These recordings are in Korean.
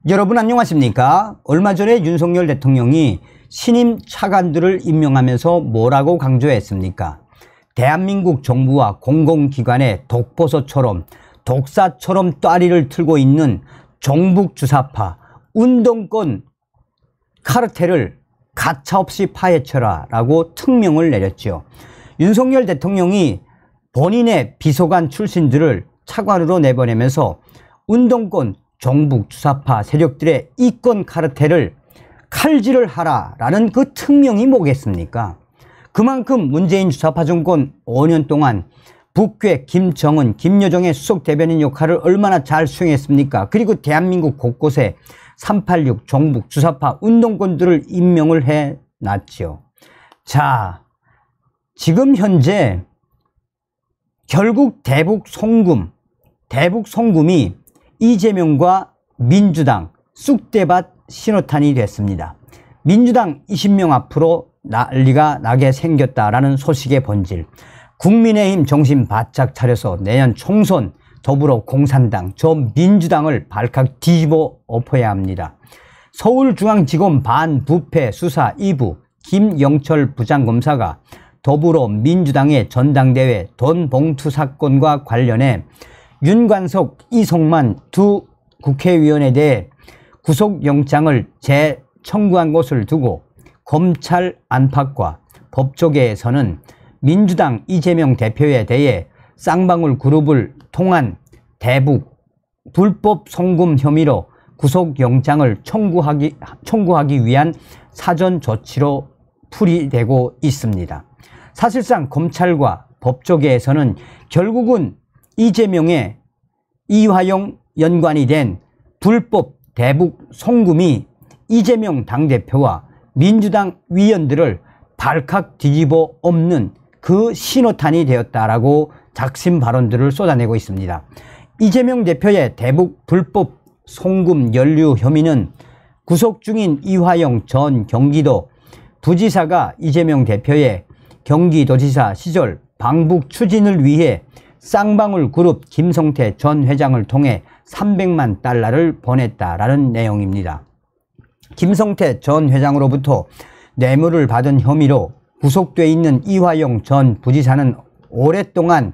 여러분 안녕하십니까? 얼마 전에 윤석열 대통령이 신임 차관들을 임명하면서 뭐라고 강조했습니까? 대한민국 정부와 공공기관의 독보소처럼 독사처럼 따리를 틀고 있는 종북주사파 운동권 카르텔을 가차없이 파헤쳐라 라고 특명을 내렸죠. 윤석열 대통령이 본인의 비서관 출신들을 차관으로 내보내면서 운동권 종북주사파 세력들의 이권 카르텔을 칼질을 하라라는 그 특명이 뭐겠습니까? 그만큼 문재인 주사파 정권 5년 동안 북괴 김정은, 김여정의 수석 대변인 역할을 얼마나 잘 수행했습니까? 그리고 대한민국 곳곳에 386 종북 주사파 운동권들을 임명을 해놨죠. 자, 지금 현재 결국 대북 송금이 이재명과 민주당 쑥대밭 신호탄이 됐습니다. 민주당 20명 앞으로 난리가 나게 생겼다라는 소식의 본질. 국민의힘 정신 바짝 차려서 내년 총선 더불어 공산당, 저 민주당을 발칵 뒤집어 엎어야 합니다. 서울중앙지검 반부패 수사 2부 김영철 부장검사가 더불어 민주당의 전당대회 돈 봉투 사건과 관련해 윤관석, 이성만 두 국회의원에 대해 구속영장을 재청구한 것을 두고 검찰 안팎과 법조계에서는 민주당 이재명 대표에 대해 쌍방울 그룹을 통한 대북 불법 송금 혐의로 구속영장을 청구하기 위한 사전 조치로 풀이되고 있습니다. 사실상 검찰과 법조계에서는 결국은 이재명의 이화영 연관이 된 불법 대북 송금이 이재명 당대표와 민주당 위원들을 발칵 뒤집어 엎는 그 신호탄이 되었다라고 작심 발언들을 쏟아내고 있습니다. 이재명 대표의 대북 불법 송금 연루 혐의는 구속 중인 이화영 전 경기도 부지사가 이재명 대표의 경기도지사 시절 방북 추진을 위해 쌍방울 그룹 김성태 전 회장을 통해 300만 달러를 보냈다라는 내용입니다. 김성태 전 회장으로부터 뇌물을 받은 혐의로 구속돼 있는 이화영 전 부지사는 오랫동안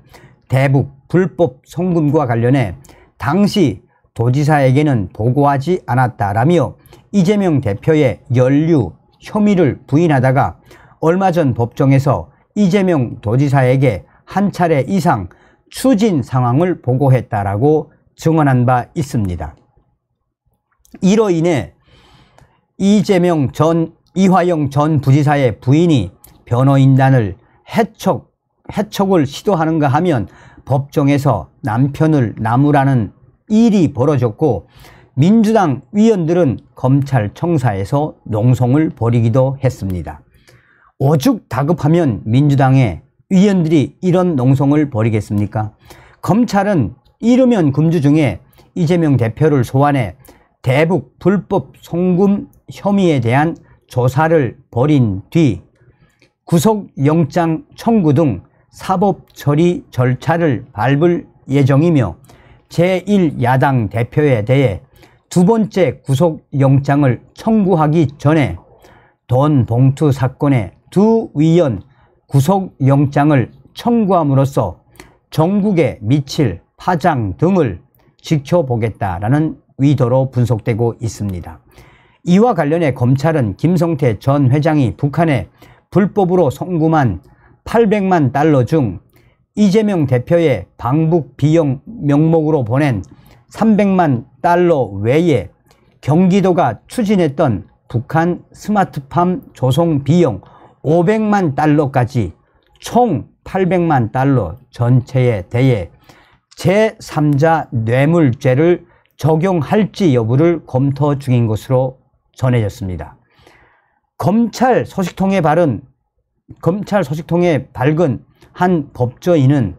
대북 불법 송금과 관련해 당시 도지사에게는 보고하지 않았다라며 이재명 대표의 연루 혐의를 부인하다가 얼마 전 법정에서 이재명 도지사에게 한 차례 이상 추진 상황을 보고했다라고 증언한 바 있습니다. 이로 인해 이화영 전 부지사의 부인이 변호인단을 해촉을 시도하는가 하면 법정에서 남편을 나무라는 일이 벌어졌고 민주당 위원들은 검찰청사에서 농성을 벌이기도 했습니다. 오죽 다급하면 민주당의 위원들이 이런 농성을 벌이겠습니까? 검찰은 이르면 금주 중에 이재명 대표를 소환해 대북 불법 송금 혐의에 대한 조사를 벌인 뒤 구속영장 청구 등 사법처리 절차를 밟을 예정이며 제1야당 대표에 대해 두 번째 구속영장을 청구하기 전에 돈 봉투 사건의 두 위원 구속영장을 청구함으로써 전국에 미칠 파장 등을 지켜보겠다라는 의도로 분석되고 있습니다. 이와 관련해 검찰은 김성태 전 회장이 북한에 불법으로 송금한 800만 달러 중 이재명 대표의 방북 비용 명목으로 보낸 300만 달러 외에 경기도가 추진했던 북한 스마트팜 조성 비용 500만 달러까지 총 800만 달러 전체에 대해 제3자 뇌물죄를 적용할지 여부를 검토 중인 것으로 전해졌습니다. 검찰 소식통에 밝은 한 법조인은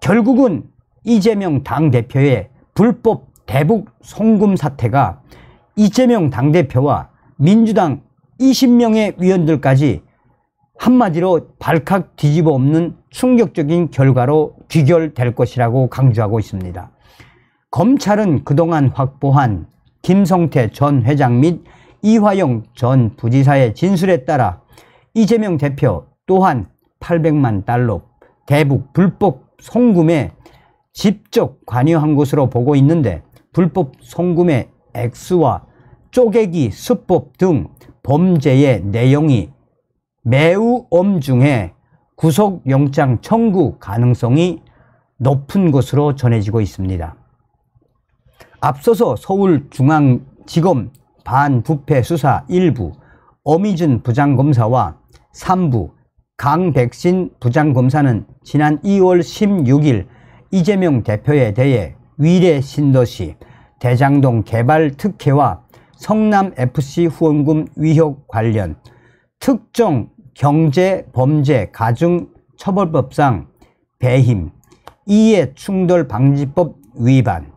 결국은 이재명 당대표의 불법 대북 송금 사태가 이재명 당대표와 민주당 20명의 위원들까지 한마디로 발칵 뒤집어 엎는 충격적인 결과로 귀결될 것이라고 강조하고 있습니다. 검찰은 그동안 확보한 김성태 전 회장 및 이화영 전 부지사의 진술에 따라 이재명 대표 또한 800만 달러 대북 불법 송금에 직접 관여한 것으로 보고 있는데, 불법 송금의 액수와 쪼개기 수법 등 범죄의 내용이 매우 엄중해 구속영장 청구 가능성이 높은 것으로 전해지고 있습니다. 앞서서 서울중앙지검 반부패 수사 1부 엄희준 부장검사와 3부 강백신 부장검사는 지난 2월 16일 이재명 대표에 대해 위례신도시 대장동 개발 특혜와 성남FC 후원금 위협 관련 특정 경제범죄 가중처벌법상 배임, 이해충돌방지법 위반,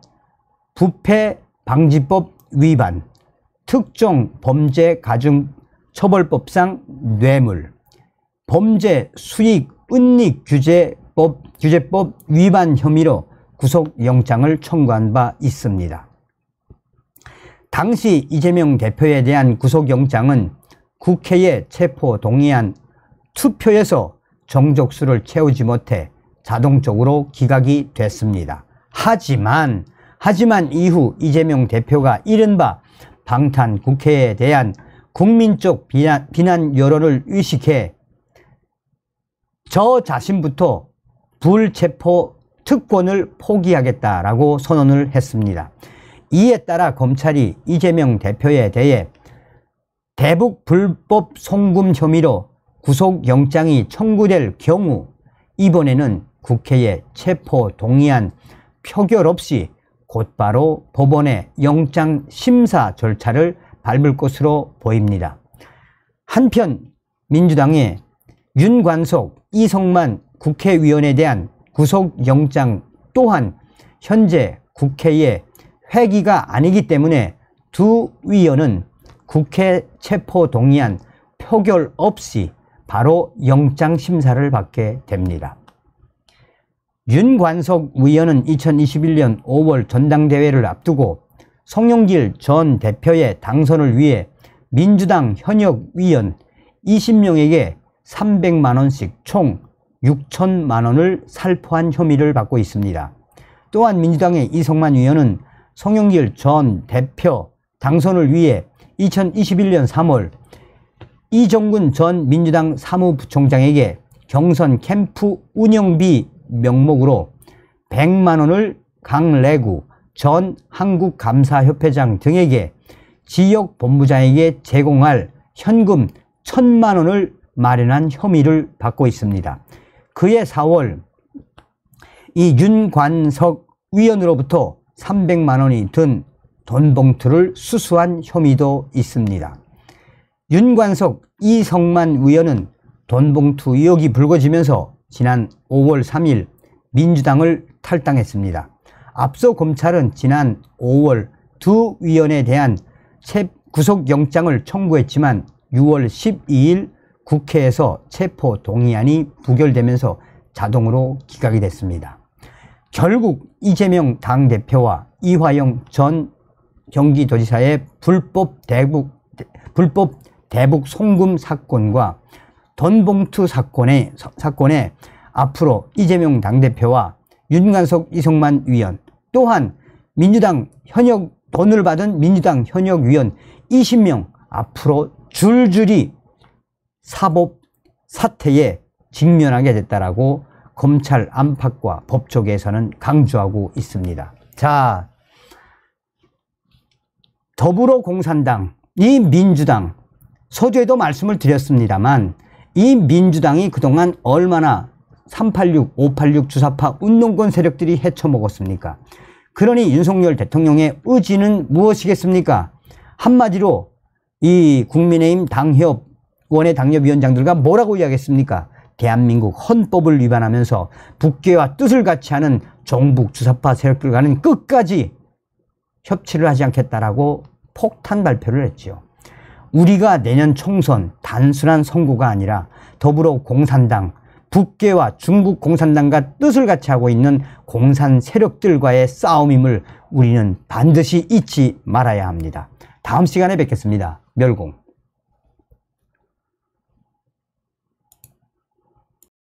부패방지법 위반, 특정 범죄 가중처벌법상 뇌물, 범죄 수익 은닉 규제법 위반 혐의로 구속영장을 청구한 바 있습니다. 당시 이재명 대표에 대한 구속영장은 국회에 체포 동의안 투표에서 정족수를 채우지 못해 자동적으로 기각이 됐습니다. 하지만 이후 이재명 대표가 이른바 방탄 국회에 대한 국민적 비난 여론을 의식해 저 자신부터 불체포 특권을 포기하겠다라고 선언을 했습니다. 이에 따라 검찰이 이재명 대표에 대해 대북 불법 송금 혐의로 구속영장이 청구될 경우 이번에는 국회의 체포 동의안 표결 없이 곧바로 법원의 영장 심사 절차를 밟을 것으로 보입니다. 한편 민주당의 윤관석, 이성만 국회의원에 대한 구속영장 또한 현재 국회의 회기가 아니기 때문에 두 위원은 국회 체포 동의안 표결 없이 바로 영장 심사를 받게 됩니다. 윤관석 의원은 2021년 5월 전당대회를 앞두고 송영길 전 대표의 당선을 위해 민주당 현역 위원 20명에게 300만 원씩 총 6천만 원을 살포한 혐의를 받고 있습니다. 또한 민주당의 이성만 의원은 송영길 전 대표 당선을 위해 2021년 3월 이정근 전 민주당 사무부총장에게 경선 캠프 운영비 명목으로 100만 원을 강래구 전 한국감사협회장 등에게 지역본부장에게 제공할 현금 1,000만 원을 마련한 혐의를 받고 있습니다. 그해 4월 이 윤관석 위원으로부터 300만 원이 든 돈 봉투를 수수한 혐의도 있습니다. 윤관석, 이성만 의원은 돈 봉투 의혹이 불거지면서 지난 5월 3일 민주당을 탈당했습니다. 앞서 검찰은 지난 5월 두 위원에 대한 구속영장을 청구했지만 6월 12일 국회에서 체포 동의안이 부결되면서 자동으로 기각이 됐습니다. 결국 이재명 당대표와 이화영 전 경기도지사의 불법 대북 송금 사건과 돈봉투 사건에 앞으로 이재명 당대표와 윤관석, 이성만 위원 또한 민주당 현역 돈을 받은 민주당 현역 위원 20명 앞으로 줄줄이 사법 사태에 직면하게 됐다라고 검찰 안팎과 법조계에서는 강조하고 있습니다. 자, 더불어공산당, 이 민주당, 서두에도 말씀을 드렸습니다만 이 민주당이 그동안 얼마나 386, 586 주사파 운동권 세력들이 헤쳐먹었습니까? 그러니 윤석열 대통령의 의지는 무엇이겠습니까? 한마디로 이 국민의힘 당협 원외 당협위원장들과 뭐라고 이야기했습니까? 대한민국 헌법을 위반하면서 북괴와 뜻을 같이 하는 종북 주사파 세력들과는 끝까지 협치를 하지 않겠다라고 폭탄 발표를 했죠. 우리가 내년 총선 단순한 선거가 아니라 더불어공산당, 북괴와 중국 공산당과 뜻을 같이 하고 있는 공산 세력들과의 싸움임을 우리는 반드시 잊지 말아야 합니다. 다음 시간에 뵙겠습니다. 멸공.